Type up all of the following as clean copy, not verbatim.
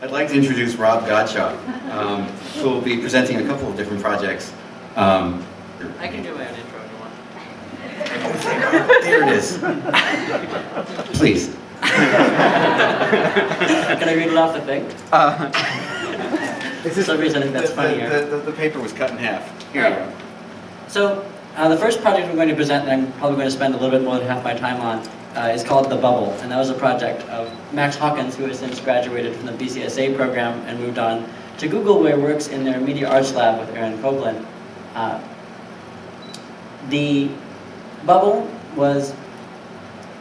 I'd like to introduce Robb Godshaw, who will be presenting a couple of different projects. I can do my own intro if you want. There it is. Please. Can I read it off the thing? For some reason I think that's funnier. The paper was cut in half. Here you go. So, the first project I'm going to present, and I'm probably going to spend a little bit more than half my time on, is called The Bubble. And that was a project of Max Hawkins, who has since graduated from the BCSA program and moved on to Google, where he works in their media arts lab with Aaron Copeland. The Bubble was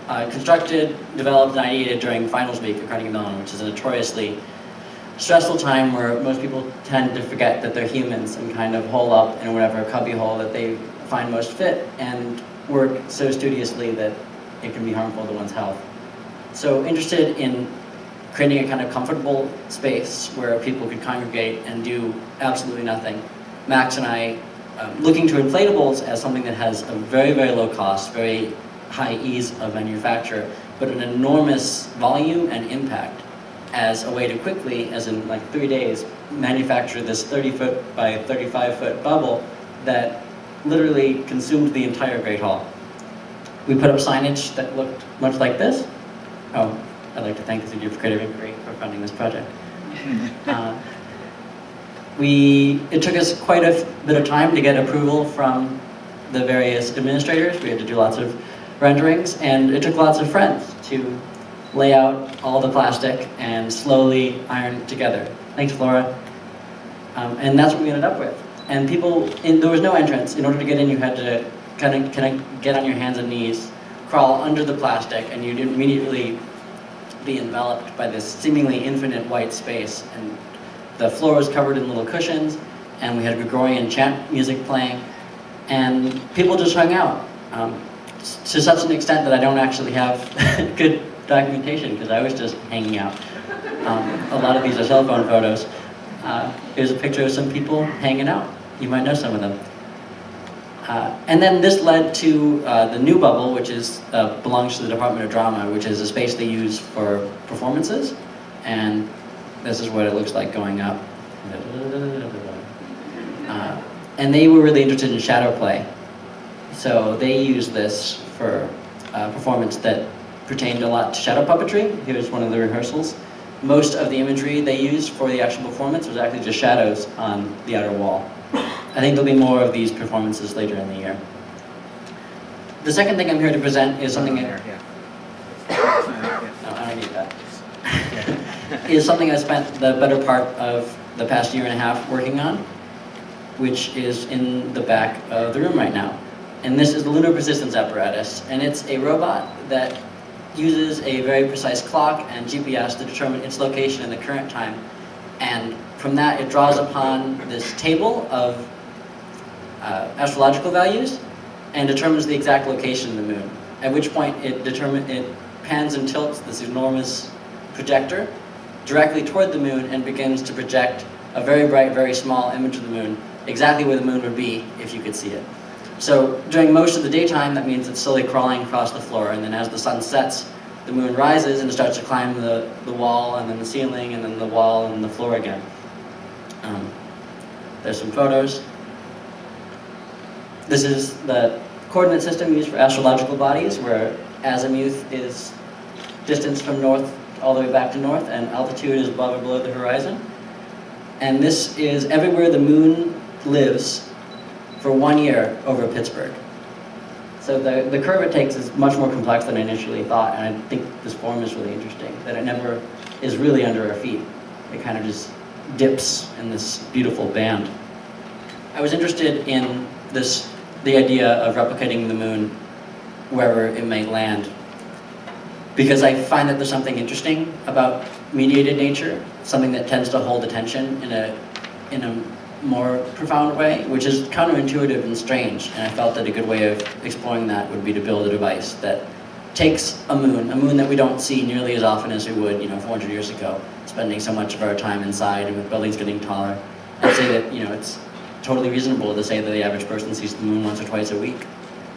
constructed, developed, and ideated during finals week at Carnegie Mellon, which is a notoriously stressful time where most people tend to forget that they're humans and kind of hole up in whatever cubby hole that they find most fit and work so studiously that it can be harmful to one's health. So interested in creating a kind of comfortable space where people could congregate and do absolutely nothing, Max and I, looking to inflatables as something that has a very, very low cost, very high ease of manufacture, but an enormous volume and impact as a way to quickly, as in like 3 days, manufacture this 30-foot by 35-foot bubble that literally consumed the entire Great Hall. We put up signage that looked much like this. Oh, I'd like to thank the Studio for Creative Inquiry for funding this project. It took us quite a bit of time to get approval from the various administrators. We had to do lots of renderings, and it took lots of friends to lay out all the plastic and slowly iron it together. Thanks, Flora. And that's what we ended up with. And there was no entrance. In order to get in, you had to kind of get on your hands and knees, crawl under the plastic, and you'd immediately be enveloped by this seemingly infinite white space. And the floor was covered in little cushions, and we had Gregorian chant music playing, and people just hung out. To such an extent that I don't actually have good documentation, because I was just hanging out. A lot of these are cell phone photos. Here's a picture of some people hanging out. You might know some of them. And then this led to the new Bubble, which belongs to the Department of Drama, which is a space they use for performances. And this is what it looks like going up. And they were really interested in shadow play. So they used this for a performance that pertained a lot to shadow puppetry. Here's one of the rehearsals. Most of the imagery they used for the actual performance was actually just shadows on the outer wall. I think there'll be more of these performances later in the year. The second thing I'm here to present is something I don't need that. Is something I spent the better part of the past year and a half working on, which is in the back of the room right now. And this is the Lunar Persistence Apparatus, and it's a robot that uses a very precise clock and GPS to determine its location in the current time. And from that, it draws upon this table of astrological values and determines the exact location of the moon. At which point, it pans and tilts this enormous projector directly toward the moon and begins to project a very bright, very small image of the moon, exactly where the moon would be if you could see it. So during most of the daytime, that means it's slowly crawling across the floor, and then as the sun sets, the moon rises and it starts to climb the wall, and then the ceiling, and then the wall, and the floor again. There's some photos. This is the coordinate system used for astrological bodies, where azimuth is distance from north all the way back to north, and altitude is above or below the horizon. And this is everywhere the moon lives for 1 year over Pittsburgh. So the curve it takes is much more complex than I initially thought, and I think this form is really interesting, that it never is really under our feet. It kind of just dips in this beautiful band. I was interested in the idea of replicating the moon wherever it may land, because I find that there's something interesting about mediated nature, something that tends to hold attention in a more profound way, which is counterintuitive and strange, and I felt that a good way of exploring that would be to build a device that takes a moon that we don't see nearly as often as we would, 400 years ago, spending so much of our time inside and with buildings getting taller, and say that, it's totally reasonable to say that the average person sees the moon once or twice a week,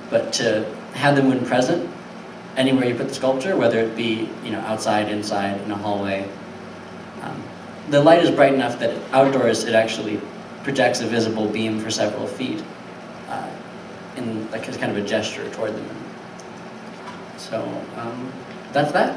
but to have the moon present anywhere you put the sculpture, whether it be, outside, inside, in a hallway, the light is bright enough that outdoors it actually projects a visible beam for several feet, in like as kind of a gesture toward them. So that's that.